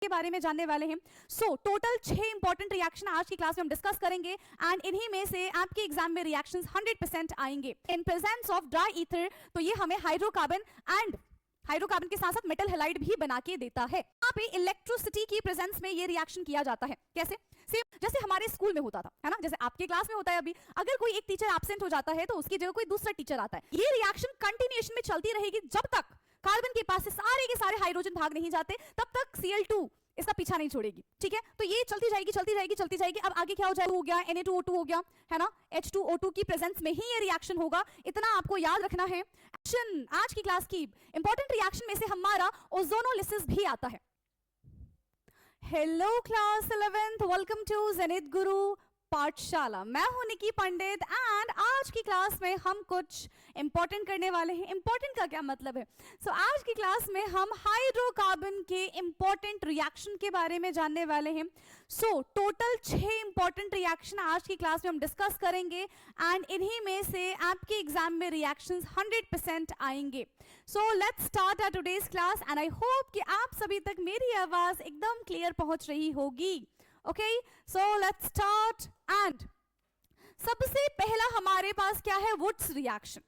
के बारे में जानने वाले हैं। सो टोटल 6 इंपॉर्टेंट रिएक्शन आज की क्लास में हम डिस्कस करेंगे एंड इन्हीं में से आपके एग्जाम में रिएक्शंस 100% आएंगे in presence of dry ether. तो ये हमें हाइड्रोकार्बन एंड हाइड्रोकार्बन के साथ साथ मेटल हैलाइड भी बना के देता है। यहाँ पे इलेक्ट्रिसिटी की प्रेजेंस में ये रिएक्शन किया जाता है। कैसे? सेम जैसे हमारे स्कूल में होता था, है ना, जैसे आपके क्लास में होता है अभी। अगर कोई एक टीचर एब्सेंट हो जाता है तो उसकी जगह कोई दूसरा टीचर आता है। ये रिएक्शन कंटिन्यूएशन में चलती रहेगी जब तक कार्बन के पास से सारे के सारे हाइड्रोजन भाग नहीं जाते, तब तक Cl2 इसका पीछा नहीं छोड़ेगी। ठीक है, तो ये चलती जाएगी चलती जाएगी चलती जाएगी। अब आगे क्या हो जाएगा? हो गया Na2O2 हो गया, है ना, H2O2 की प्रेजेंस में ही ये रिएक्शन होगा। इतना आपको याद रखना है। एक्शन आज की क्लास की इंपॉर्टेंट रिएक्शन में से हमारा ओजोनोलिसिस भी आता है। Hello class 11th, welcome to Zenith Guru Pathshala. मैं हूं निकी पंडित एंड आज की क्लास में हम कुछ इंपॉर्टेंट करने वाले हैं। इंपॉर्टेंट का क्या मतलब है? सो आज की क्लास में हम हाइड्रोकार्बन के इंपॉर्टेंट रिएक्शन के बारे में जानने वाले हैं। सो टोटल 6 इंपॉर्टेंट रिएक्शन आज की क्लास में हम डिस्कस करेंगे एंड इन्हीं में से आपके एग्जाम में रिएक्शंस 100% आएंगे। So let's start our today's class and I hope कि आप सभी तक मेरी आवाज एकदम क्लियर पहुंच रही होगी। Okay, so let's start and सबसे पहला हमारे पास क्या है? Wurtz reaction.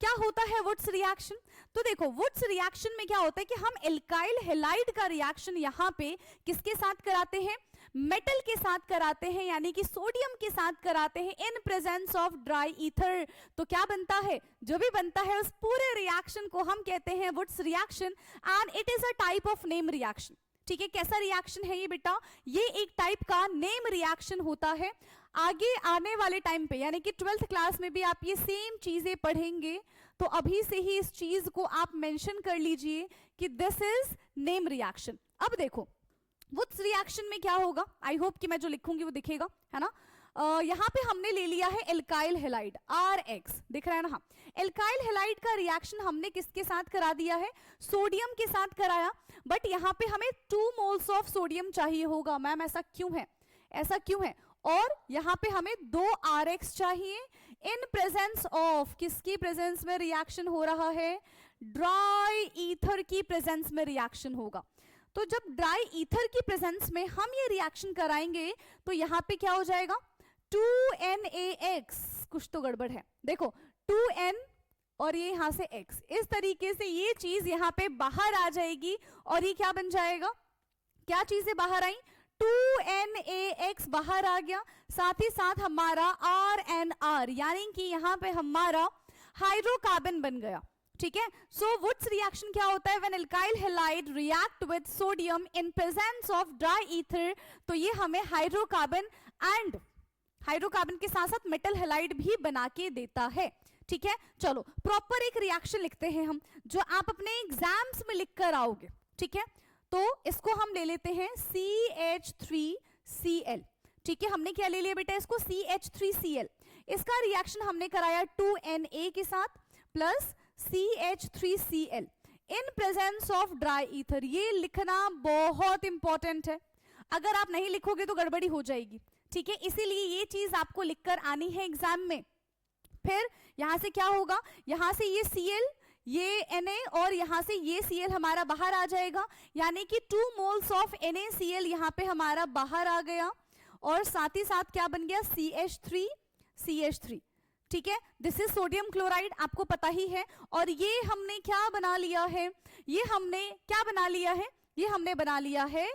क्या होता है वुड्स रिएक्शन? तो देखो वुड्स रिएक्शन में क्या होता है कि हम एल्काइल हैलाइड का रिएक्शन यहाँ पे किसके साथ कराते हैं? मेटल के साथ कराते हैं, यानी कि सोडियम के साथ कराते हैं in presence of dry ether. तो क्या बनता है? जो भी बनता है उस पूरे रिएक्शन को हम कहते हैं Wurtz reaction and it is a type of name reaction. ठीक है, कैसा रिएक्शन है ये बेटा? ये एक टाइप का नेम रिएक्शन होता है। आगे आने वाले टाइम पे यानी कि 12th क्लास में भी आप ये सेम चीजें पढ़ेंगे, तो अभी से ही इस चीज को आप मेंशन कर लीजिए कि दिस इज नेम रिएक्शन। अब देखो वुड्स रिएक्शन में क्या होगा, आई होप कि मैं जो लिखूंगी वो दिखेगा, है ना। यहाँ पे हमने ले लिया है एल्काइल हैलाइड RX, दिख रहा है ना। हाँ, एल्काइल हैलाइड का रिएक्शन हमने किसके साथ करा दिया है? सोडियम के साथ कराया, बट यहाँ पे हमें 2 मोल्स ऑफ सोडियम चाहिए होगा। मैम ऐसा क्यों है? ऐसा क्यों है? और यहाँ पे हमें 2 RX चाहिए इन प्रेजेंस ऑफ किसकी प्रेजेंस में रिएक्शन हो रहा है? ड्राई ईथर की प्रेजेंस में रिएक्शन होगा। तो जब ड्राई ईथर की प्रेजेंस में हम ये रिएक्शन कराएंगे तो यहाँ पे क्या हो जाएगा? 2NaX। कुछ तो गड़बड़ है, देखो 2N और ये यहां से X, इस तरीके से ये चीज यहां पे बाहर आ जाएगी और ये क्या बन जाएगा? क्या चीजें बाहर आई? 2NaX बाहर आ गया, साथ ही साथ हमारा RNR यानी कि यहां पे हमारा हाइड्रोकार्बन बन गया। ठीक है, सो वुड्स रिएक्शन क्या होता है? When alkyl halide react with sodium in presence of dry ether, तो ये हमें हाइड्रोकार्बन एंड हाइड्रोकार्बन के साथ साथ मेटल हैलाइड भी बना के देता है। ठीक है, चलो प्रॉपर एक रिएक्शन लिखते हैं हम, जो आप अपने एग्जाम्स में लिख कर आओगे। ठीक है, तो इसको हम ले लेते हैं CH3Cl। ठीक है, हमने क्या ले लिया बेटा? इसको CH3Cl। इसका रिएक्शन हमने कराया 2Na के साथ plus CH3Cl in presence of dry ether. ये लिखना बहुत इंपॉर्टेंट है, अगर आप नहीं लिखोगे तो गड़बड़ी हो जाएगी। ठीक है, इसीलिए ये चीज आपको लिखकर आनी है एग्जाम में। फिर यहां से क्या होगा? यहां से ये Cl, ये Na और यहां से ये Cl हमारा बाहर आ जाएगा, यानी कि 2 मोल्स ऑफ NaCl यहां पे हमारा बाहर आ गया और साथ ही साथ क्या बन गया? CH3। ठीक है, दिस इज सोडियम क्लोराइड, आपको पता ही है। और ये हमने क्या बना लिया है? ये हमने क्या बना लिया है? ये हमने बना लिया है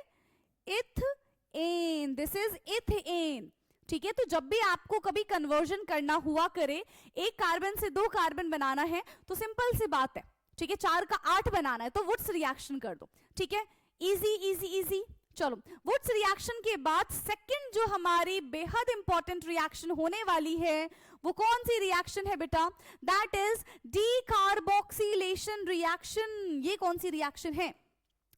इथेन। This is ethane. ठीक है, तो जब भी आपको कभी कन्वर्जन करना हुआ करे, एक कार्बन से 2 कार्बन बनाना है तो सिंपल सी बात है। ठीक है, 4 का 8 बनाना है तो वुड्स रिएक्शन कर दो। ठीक है, इजी इजी इजी। चलो, वुड्स रिएक्शन के बाद सेकंड जो हमारी बेहद इंपॉर्टेंट रिएक्शन होने वाली है वो कौन सी रिएक्शन है बेटा? That is decarboxylation reaction. ये कौन सी रिएक्शन है?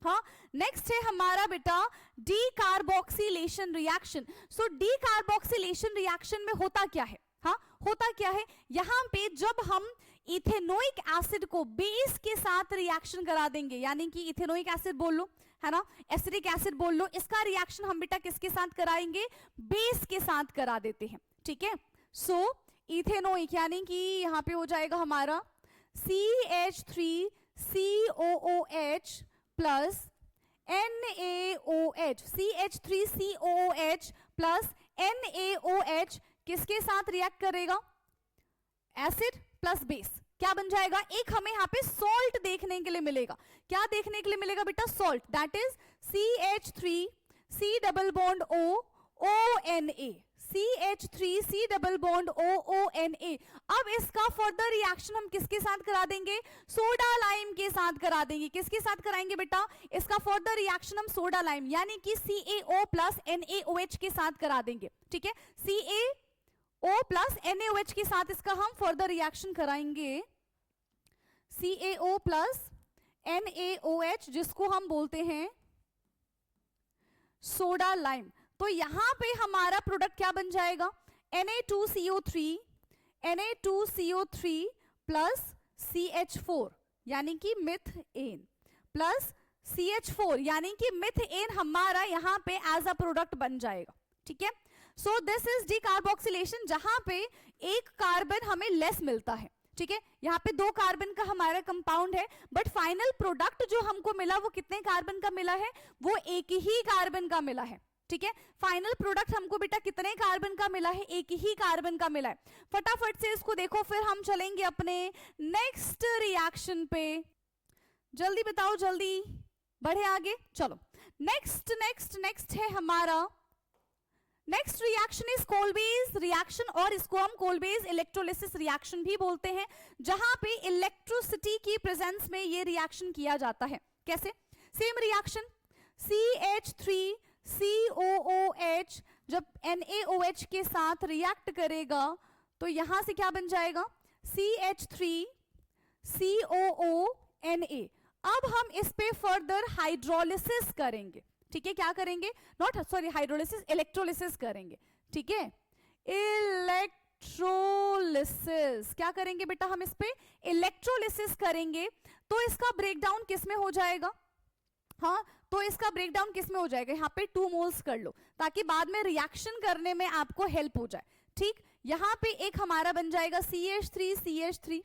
हाँ, नेक्स्ट है हमारा बेटा डीकार्बोक्सिलेशन रिएक्शन। सो डीकार्बोक्सिलेशन रिएक्शन में होता क्या है? हाँ, होता क्या है? यहां पे जब हम इथेनोइक एसिड को बेस के साथ रिएक्शन करा देंगे, यानी कि इथेनोइक एसिड बोल लो, है ना, एसिडिक एसिड बोल लो, इसका रिएक्शन हम बेटा किसके साथ कराएंगे? बेस के साथ करा देते हैं। ठीक है, सो इथेनोइक यानी कि यहां पे हो जाएगा हमारा CH3COOH plus NaOH, CH3COOH plus NaOH किसके साथ रिएक्ट करेगा? एसिड प्लस बेस, क्या बन जाएगा? एक हमें यहाँ पे सॉल्ट देखने के लिए मिलेगा। क्या देखने के लिए मिलेगा बेटा? Salt, that is CH3C double bond O ONA, CH3C double bond ONA। अब इसका फर्दर रिएक्शन हम किसके साथ करा देंगे? सोडा लाइम के साथ करा देंगे। किसके साथ कराएंगे बेटा? इसका फर्दर रिएक्शन हम सोडा लाइम यानी कि CaO प्लस NaOH के साथ करा देंगे। ठीक है, CaO प्लस NaOH के साथ इसका हम फर्दर रिएक्शन कराएंगे। CaO प्लस NaOH जिसको हम बोलते हैं सोडा लाइम। तो यहां पे हमारा प्रोडक्ट क्या बन जाएगा? Na2CO3 प्लस CH4 यानी कि मिथेन प्लस CH4 यानी कि मिथेन हमारा यहां पे एज अ प्रोडक्ट बन जाएगा। ठीक है, सो दिस इज डीकार्बोक्सिलेशन, जहां पे एक कार्बन हमें लेस मिलता है। ठीक है, यहाँ पे 2 कार्बन का हमारा कंपाउंड है, बट फाइनल प्रोडक्ट जो हमको मिला वो कितने कार्बन का मिला है? वो एक ही कार्बन का मिला है। ठीक है, फाइनल प्रोडक्ट हमको बेटा कितने कार्बन का मिला है? एक ही कार्बन का मिला है। फटाफट से इसको देखो, फिर हम चलेंगे अपने नेक्स्ट रिएक्शन पे। जल्दी बताओ, जल्दी बढ़े आगे। चलो नेक्स्ट नेक्स्ट नेक्स्ट है हमारा नेक्स्ट रिएक्शन इज कोलबेज रिएक्शन, और इसको हम कोलबेज इलेक्ट्रोलिसिस रिएक्शन भी बोलते हैं, जहां पे इलेक्ट्रिसिटी की प्रेजेंस में ये रिएक्शन किया जाता है। कैसे? सेम रिएक्शन, CH3COOH जब NaOH के साथ रिएक्ट करेगा तो यहां से क्या बन जाएगा? CH3COONA। अब हम इस पे फर्दर हाइड्रोलिसिस करेंगे। ठीक है, क्या करेंगे? नॉट सॉरी हाइड्रोलिसिस, इलेक्ट्रोलिसिस करेंगे। ठीक है, इलेक्ट्रोलिसिस क्या करेंगे बेटा? हम इस पे इलेक्ट्रोलिसिस करेंगे। तो इसका ब्रेकडाउन किस में हो जाएगा? हाँ, तो इसका ब्रेकडाउन किस में हो जाएगा? यहाँ पे 2 मोल्स कर लो ताकि बाद में रिएक्शन करने में आपको हेल्प हो जाए। ठीक, यहाँ पे एक हमारा बन जाएगा CH3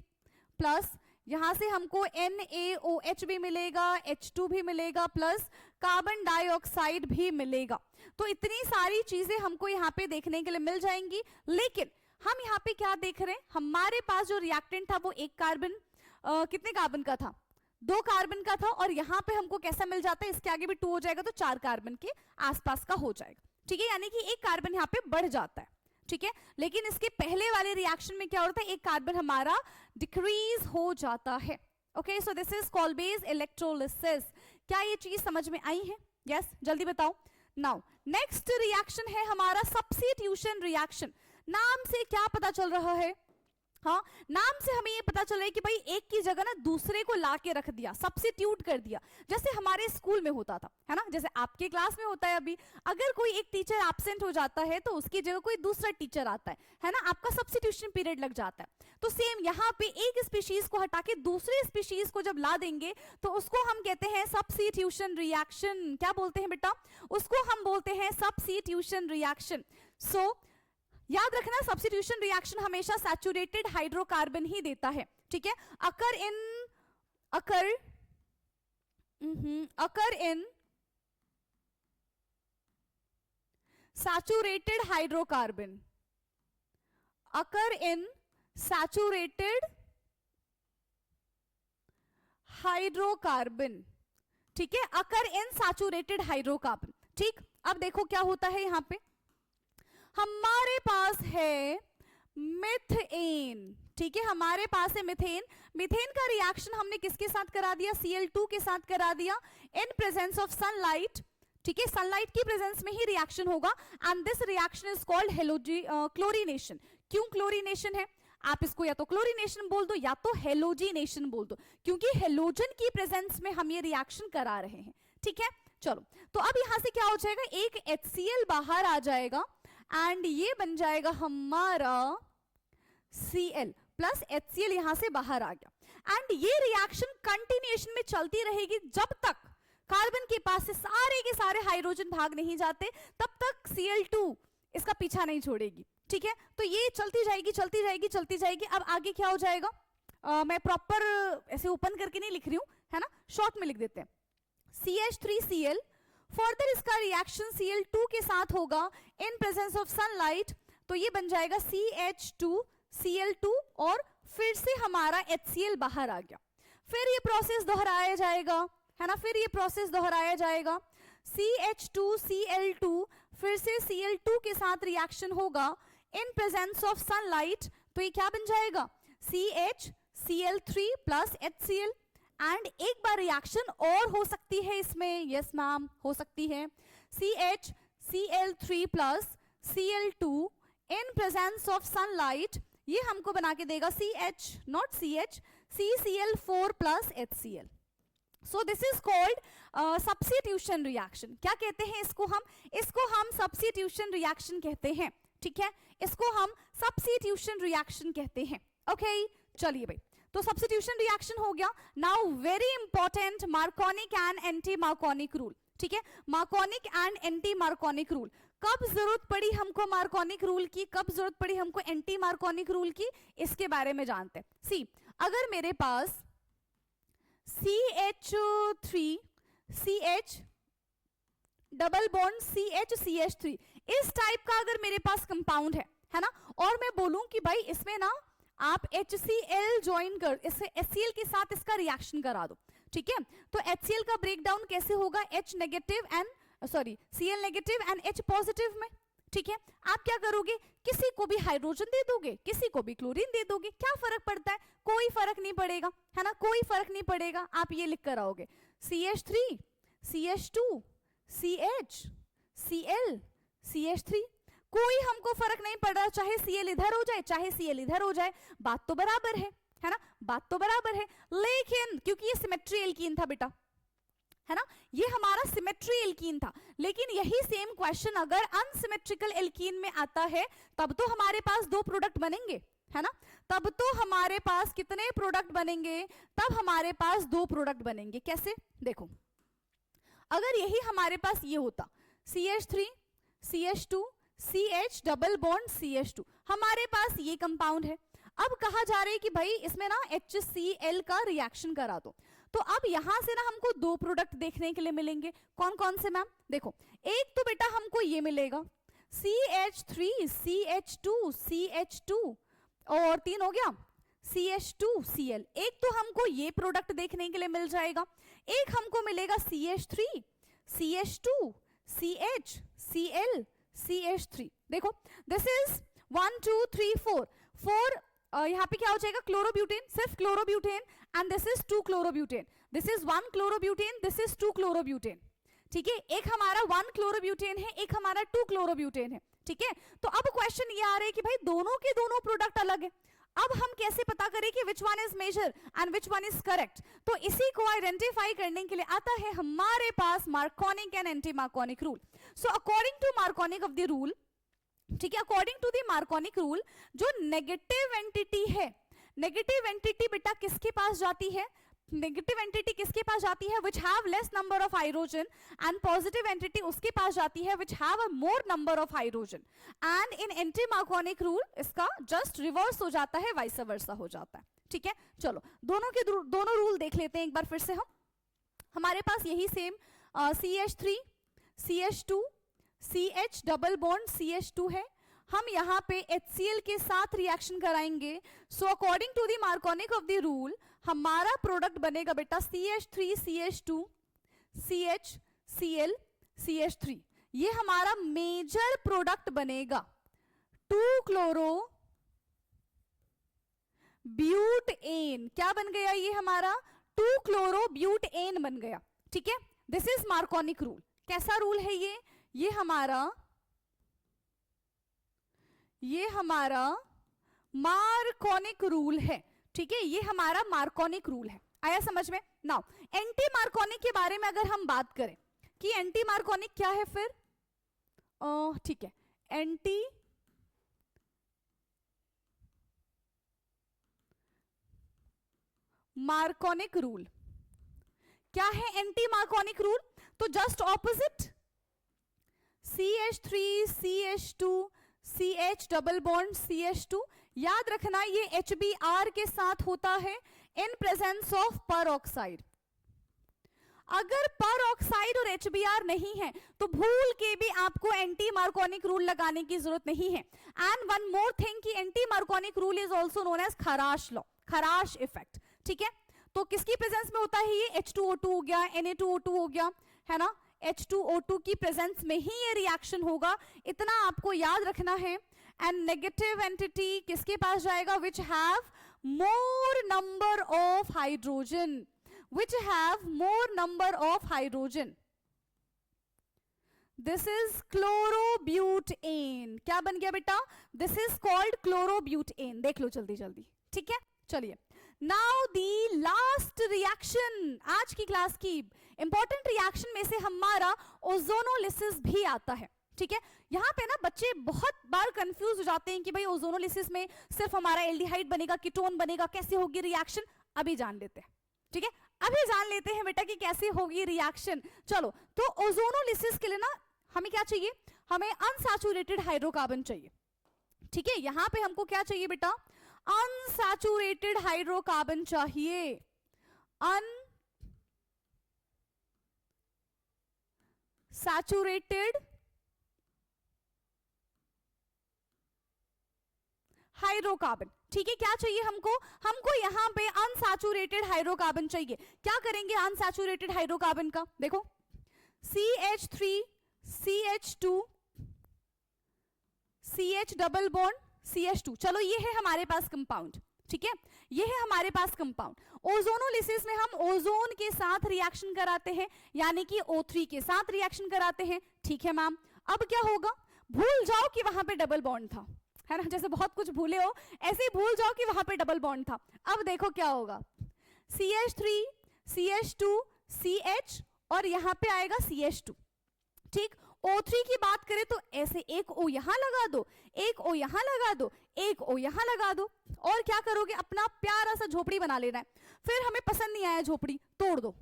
प्लस यहां से हमको NaOH भी मिलेगा, H2 भी मिलेगा, प्लस कार्बन डाइऑक्साइड भी मिलेगा। तो इतनी सारी चीजें हमको यहाँ पे देखने के लिए मिल जाएंगी। लेकिन हम यहाँ पे क्या देख रहे हैं? हमारे पास जो रिएक्टेंट था वो एक कार्बन कितने कार्बन का था? 2 कार्बन का था, और यहाँ पे हमको कैसा मिल जाता है? इसके आगे भी 2 हो जाएगा तो 4 कार्बन के आसपास का हो जाएगा। ठीक है, यानी कि एक कार्बन यहाँ पे बढ़ जाता है। ठीक है, लेकिन इसके पहले वाले रिएक्शन में क्या होता है? एक कार्बन हमारा डिक्रीज हो जाता है। Okay, so this is Kolbe's electrolysis. क्या ये चीज समझ में आई है? यस, जल्दी बताओ। नाउ नेक्स्ट रिएक्शन है हमारा सब्स्टिट्यूशन रिएक्शन। नाम से क्या पता चल रहा है? हाँ, नाम से हमें ये पता चल रहा है कि भाई एक की जगह ना दूसरे को ला के रख दिया, सब्स्टिट्यूट कर दिया। जैसे हमारे स्कूल में होता था, है ना, जैसे आपके क्लास में होता है अभी, अगर कोई एक टीचर एब्सेंट हो जाता है तो उसकी जगह कोई दूसरा टीचर आता है ना, आपका सब्स्टिट्यूशन पीरियड लग जाता है। तो सेम यहाँ पे एक स्पीशीज को हटा के दूसरे स्पीशीज को जब ला देंगे तो उसको हम कहते हैं सब्स्टिट्यूशन रिएक्शन। क्या बोलते हैं बेटा? उसको हम बोलते हैं सब्स्टिट्यूशन रिएक्शन। सो याद रखना, सब्स्टिट्यूशन रिएक्शन हमेशा सैचुरेटेड हाइड्रोकार्बन ही देता है। ठीक है, अकर इन सैचुरेटेड हाइड्रोकार्बन, अकर इन सैचुरेटेड हाइड्रोकार्बन। ठीक है, अकर इन सैचुरेटेड हाइड्रोकार्बन। ठीक, अब देखो क्या होता है यहां पे। हमारे पास है मिथेन। ठीक है, हमारे पास है मिथेन। मिथेन का रिएक्शन हमने किसके साथ करा दिया? Cl2 के साथ करा दिया इन प्रेजेंस ऑफ सनलाइट। ठीक है, सनलाइट की प्रेजेंस में ही रिएक्शन होगा, and this reaction is called chlorination. क्यों क्लोरीनेशन है? आप इसको या तो क्लोरीनेशन बोल दो या तो हेलोजिनेशन बोल दो, क्योंकि हेलोजन की प्रेजेंस में हम ये रिएक्शन करा रहे हैं। ठीक है, चलो, तो अब यहां से क्या हो जाएगा? एक HCl बाहर आ जाएगा एंड ये बन जाएगा हमारा Cl प्लस HCl यहां से बाहर आ गया। एंड ये रिएक्शन कंटिन्यूएशन में चलती रहेगी जब तक कार्बन के पास से सारे के सारे हाइड्रोजन भाग नहीं जाते, तब तक Cl2 इसका पीछा नहीं छोड़ेगी। ठीक है, तो ये चलती जाएगी चलती जाएगी चलती जाएगी। अब आगे क्या हो जाएगा? मैं प्रॉपर ऐसे ओपन करके नहीं लिख रही हूं, है ना, शॉर्ट में लिख देते हैं। CH3Cl, फर्दर इसका रिएक्शन Cl2 के साथ होगा इन प्रेजेंस ऑफ सनलाइट, तो ये बन जाएगा CH2Cl2 और फिर से हमारा HCl बाहर आ गया। फिर ये प्रोसेस दोहराया जाएगा, है ना, फिर ये प्रोसेस दोहराया जाएगा। CH2Cl2 फिर से Cl2 के साथ रिएक्शन होगा इन प्रेजेंस ऑफ सनलाइट, तो ये क्या बन जाएगा CHCl3 प्लस HCl। एंड एक बार रिएक्शन और हो सकती है इसमें, यस मैम हो सकती है, CHCl3 plus Cl2 in presence of sunlight, ये हमको बना के देगा CH not CH CCl4 plus HCl। So this is called substitution reaction. क्या कहते हैं इसको हम सब्स्टिट्यूशन रिएक्शन कहते हैं, ठीक है, इसको हम सब्स्टिट्यूशन रिएक्शन कहते हैं। ओके चलिए भाई, तो सब्स्टिट्यूशन रिएक्शन हो गया। Now very important मार्कोनिक and anti Markovnikov rule, ठीक है, मार्कोनिक एंड एंटी मार्कोनिक रूल। कब जरूरत पड़ी हमको मार्कोनिक रूल की, कब जरूरत पड़ी हमको एंटी मार्कोनिक रूल की, इसके बारे में जानते हैं। सी, अगर मेरे पास CH3 CH double bond CH इस टाइप का अगर मेरे पास कंपाउंड है ना, और मैं बोलूं कि भाई इसमें ना आप HCl ज्वाइन कर, इससे HCl के साथ इसका रिएक्शन करा दो, ठीक है, तो HCl का ब्रेक डाउन कैसे होगा, H negative and sorry Cl negative and H positive में, ठीक है। आप क्या करोगे, किसी को भी हाइड्रोजन दे दोगे, किसी को भी क्लोरीन दे दोगे, क्या फर्क पड़ता है, कोई फर्क नहीं पड़ेगा, है ना, कोई फर्क नहीं पड़ेगा। आप ये लिख कर आओगे CH3 CH2 CH Cl CH3, कोई हमको फर्क नहीं पड़ रहा, चाहे Cl इधर हो जाए चाहे Cl इधर हो जाए, बात तो बराबर है ना, बात तो बराबर है। लेकिन क्योंकि ये सिमेट्री एल्कीन था बेटा, है ना, ये हमारा सिमेट्री एल्कीन था, लेकिन यही सेम क्वेश्चन अगर अनसिमेट्रिकल एल्कीन में आता है तब तो हमारे पास दो प्रोडक्ट बनेंगे, है ना, तब तो हमारे पास कितने प्रोडक्ट बनेंगे, तब हमारे पास दो प्रोडक्ट बनेंगे। कैसे, देखो, अगर यही हमारे पास ये होता CH3 CH2 CH double bond CH2, हमारे पास ये कंपाउंड है। अब कहा जा रहा है कि भाई इसमें ना HCl का रिएक्शन करा दो, तो अब यहां से ना हमको दो प्रोडक्ट देखने के लिए मिलेंगे। कौन कौन से मैम, देखो, एक तो बेटा हमको ये मिलेगा CH3 CH2 CH2 और तीन हो गया CH2Cl, एक तो हमको ये प्रोडक्ट देखने के लिए मिल जाएगा, एक हमको मिलेगा CH3 CH2 CH Cl CH3। देखो दिस इज 1 2 3 4 4, यहाँ पे क्या हो जाएगा, क्लोरोब्यूटेन, सिर्फ chlorobutane, and this is 2 chlorobutane, this is 1 chlorobutane, this is 2 chlorobutane, ठीक है, एक हमारा 1 क्लोरोब्यूटेन है, एक हमारा 2 क्लोरोब्यूटेन है, ठीक है। तो अब क्वेश्चन ये आ रहा है कि भाई दोनों के दोनों प्रोडक्ट अलग है, अब हम कैसे पता करें कि which one is major and which one is correct, तो इसी को आइडेंटिफाई करने के लिए आता है हमारे पास Markovnikov and anti Markovnikov rule. So according to Markovnikov of the rule, ठीक है, according to the Markovnikov rule, जो नेगेटिव एंटिटी है, नेगेटिव एंटिटी बेटा किसके पास जाती है, नेगेटिव एंटिटी किसके पास जाती है, which have less number of hydrogen, and positive entity उसके पास जाती है which have a more number of hydrogen. And in anti Markovnikov rule इसका जस्ट रिवर्स हो जाता है, वाइस वर्सा हो जाता है, ठीक है। चलो दोनों के दोनों रूल देख लेते हैं एक बार फिर से हम। हमारे पास यही same CH3 CH2 CH double bond CH2 है, हम यहाँ पे HCl के साथ रिएक्शन कराएंगे। So according to the Markovnikov of the rule हमारा प्रोडक्ट बनेगा बेटा CH3 CH2 CH Cl CH3, ये हमारा मेजर प्रोडक्ट बनेगा। 2 क्लोरो ब्यूटेन, क्या बन गया ये हमारा, 2 क्लोरो ब्यूटेन बन गया, ठीक है। This is मार्कोनिक rule. कैसा रूल है ये हमारा मार्कोनिक रूल है, ठीक है, ये हमारा मार्कोनिक रूल है। आया समझ में। नाउ एंटी मार्कोनिक के बारे में अगर हम बात करें कि एंटी मार्कोनिक क्या है, फिर ठीक है, एंटी मार्कोनिक रूल क्या है, एंटी मार्कोनिक रूल, तो just opposite CH3 CH2 CH double bond CH2, याद रखना ये HBr के साथ होता है इन प्रेजेंस ऑफ पर ऑक्साइड। अगर पर ऑक्साइड और HBr नहीं है तो भूल के भी आपको एंटी मार्कोनिक रूल लगाने की जरूरत नहीं है. एंड वन मोर थिंग कि anti Markovnikov rule is also known as Kharasch law, Kharasch effect. ठीक है, तो किसकी प्रेजेंस में होता है ये? H2O2 हो गया, Na2O2 हो गया, है ना. H2O2 की प्रेजेंस में ही ये रिएक्शन होगा, इतना आपको याद रखना है. एंड नेगेटिव एंटिटी किसके पास जाएगा? Which have more number of hydrogen, which have more number of hydrogen. This is chlorobutane. क्या बन गया बेटा? This is called chlorobutane. देख लो जल्दी जल्दी. ठीक है, चलिए. Now the last reaction, आज की क्लास की इंपॉर्टेंट रिएक्शन में से हमारा ओजोनोलिसिस भी आता है. ठीक है, यहाँ पे ना बच्चे बहुत बार कंफ्यूज हो जाते हैं कि भाई ओजोनोलिसिस में सिर्फ हमारा एल्डिहाइड बनेगा, कीटोन बनेगा, कैसे होगी रिएक्शन? अभी जान लेते हैं. ठीक है, अभी जान लेते हैं बेटा कि कैसे होगी रिएक्शन. चलो, तो ओजोनोलिसिस के लिए ना हमें क्या चाहिए? हमें अनसैचुरेटेड हाइड्रोकार्बन चाहिए. ठीक है, यहां पे हमको क्या चाहिए बेटा? अनसैचुरेटेड हाइड्रोकार्बन चाहिए. Unsaturated hydrocarbon. ठीक है, क्या चाहिए हमको? हमको यहाँ पे अनसैचुरेटेड हाइड्रोकार्बन चाहिए. क्या करेंगे अनसैचुरेटेड हाइड्रोकार्बन का? देखो, CH3 CH2 CH double bond CH2. चलो, ये है हमारे पास कंपाउंड. ठीक है, ये है हमारे पास कंपाउंड. ओजोनोलिसिस में हम ओजोन के साथ रिएक्शन कराते हैं, यानी कि O3 के साथ रिएक्शन कराते हैं. ठीक है मैम, अब क्या होगा? भूल जाओ कि वहां पे डबल बॉन्ड था, है ना. जैसे बहुत कुछ भूले हो ऐसे ही भूल जाओ कि वहां पे डबल बॉन्ड था. अब देखो क्या होगा? CH3 CH2 CH और यहां पे आएगा CH2. ठीक, O3 की बात करें तो ऐसे एक O यहां लगा दो, एक O यहां लगा दो, एक O यहां लगा दो, और क्या करोगे? अपना प्यारा सा झोपड़ी बना लेना है. फिर हमें पसंद नहीं आया झोपड़ी, तोड़ दो.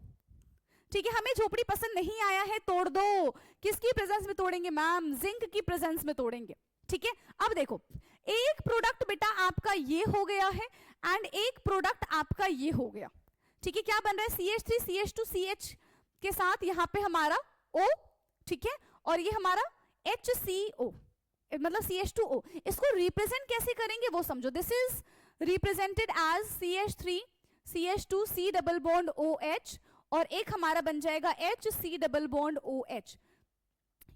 ठीक है, हमें झोपड़ी पसंद नहीं आया है, तोड़ दो. किसकी प्रेजेंस में तोड़ेंगे मैम? जिंक की प्रेजेंस में तोड़ेंगे. ठीक है, अब देखो, एक प्रोडक्ट बेटा आपका ये हो गया है एंड एक प्रोडक्ट आपका ये हो गया. ठीक है, क्या बन रहा है? CH3 CH2 CH के साथ यहाँ पे हमारा O. ठीक है, और ये हमारा HCO मतलब CH2O. इसको रिप्रेजेंट कैसे करेंगे वो समझो. This is represented as CH3 CH2 C double bond OH और एक हमारा बन जाएगा HC डबल बॉन्ड OH.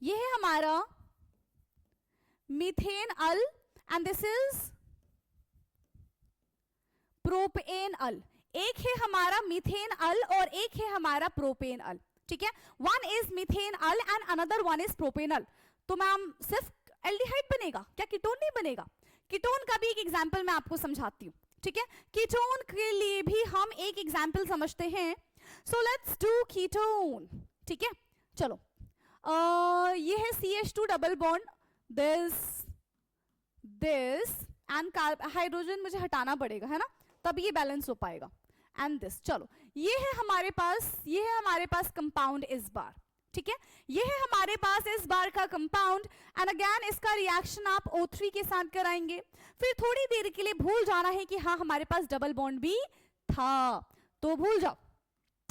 ये है हमारा methanal and this is propanal. एक है हमारा मीथेन अल और एक है हमारा प्रोपेन अल. ठीक है, one is methanal and another one is propanal. तो मैम सिर्फ एल्डिहाइड बनेगा क्या? कीटोन नहीं बनेगा. कीटोन का भी एक एग्जांपल मैं आपको समझाती हूँ. ठीक है, कीटोन के लिए भी हम एक एग्जांपल समझते हैं. So let's do ketone. ठीक है, चलो, ये है CH2 double bond this and hydrogen मुझे हटाना पड़ेगा, है ना, तब ये बैलेंस हो पाएगा. एंड दिस, चलो, ये है हमारे पास कंपाउंड इस बार. ठीक है, ये है हमारे पास इस बार का कंपाउंड एंड अगेन इसका रिएक्शन आप O3 के साथ कराएंगे. फिर थोड़ी देर के लिए भूल जाना है कि हाँ हमारे पास डबल बॉन्ड भी था, तो भूल जाओ,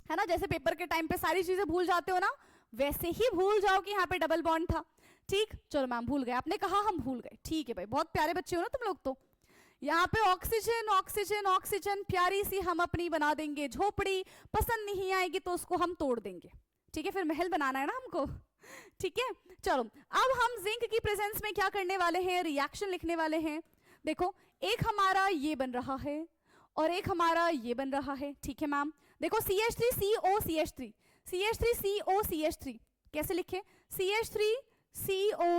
है ना. जैसे पेपर के टाइम पे सारी चीजें भूल जाते हो ना, वैसे ही भूल जाओ कि यहाँ पे डबल बॉन्ड था. ठीक, चलो मैम भूल गए, आपने कहा हम भूल गए. ठीक है भाई, बहुत प्यारे बच्चे हो ना तुम लोग. तो यहाँ पे ऑक्सीजन ऑक्सीजन ऑक्सीजन प्यारी सी हम अपनी बना देंगे झोपड़ी. पसंद नहीं आएगी तो उसको हम तोड़ देंगे. ठीक है, फिर महल बनाना है ना हमको. ठीक है, चलो, अब हम जिंक की प्रेजेंस में क्या करने वाले हैं? रिएक्शन लिखने वाले हैं. देखो, एक हमारा ये बन रहा है और एक हमारा ये बन रहा है. ठीक है मैम, देखो CH3 CO CH3 CH3 CO CH3 कैसे लिखे? CH3 CO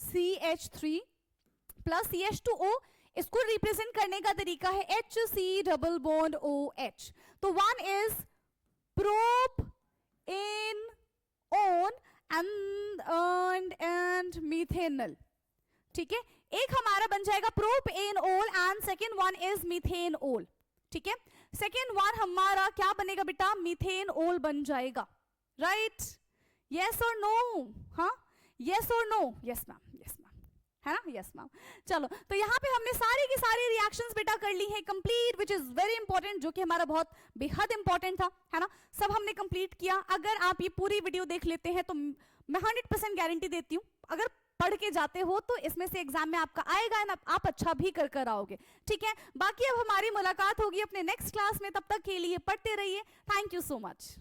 CH3 plus CH2O. इसको रिप्रेजेंट करने का तरीका है HC डबल बॉन्ड OH. तो one is propanone and methanol. ठीक है, एक हमारा बन जाएगा propanol and second one is methanol. ठीक है, सेकेंड वन हमारा क्या बनेगा बेटा? मीथेनॉल बन जाएगा. राइट? यस और नो? हाँ, यस और no? Yes ma'am, yes ma'am. है ना? Yes ma'am. चलो, तो यहाँ पे हमने सारी की सारी रिएक्शंस बेटा कर ली है complete, which is very important, जो कि हमारा बहुत बेहद इंपॉर्टेंट था, है ना? सब हमने कंप्लीट किया। अगर आप ये पूरी वीडियो देख लेते हैं तो मैं 100% गारंटी देती हूँ, अगर पढ़ के जाते हो तो इसमें से एग्जाम में आपका आएगा ना, आप अच्छा भी कर आओगे, ठीक है? बाकी अब हमारी मुलाकात होगी अपने नेक्स्ट क्लास में, तब तक के लिए पढ़ते रहिए। Thank you so much.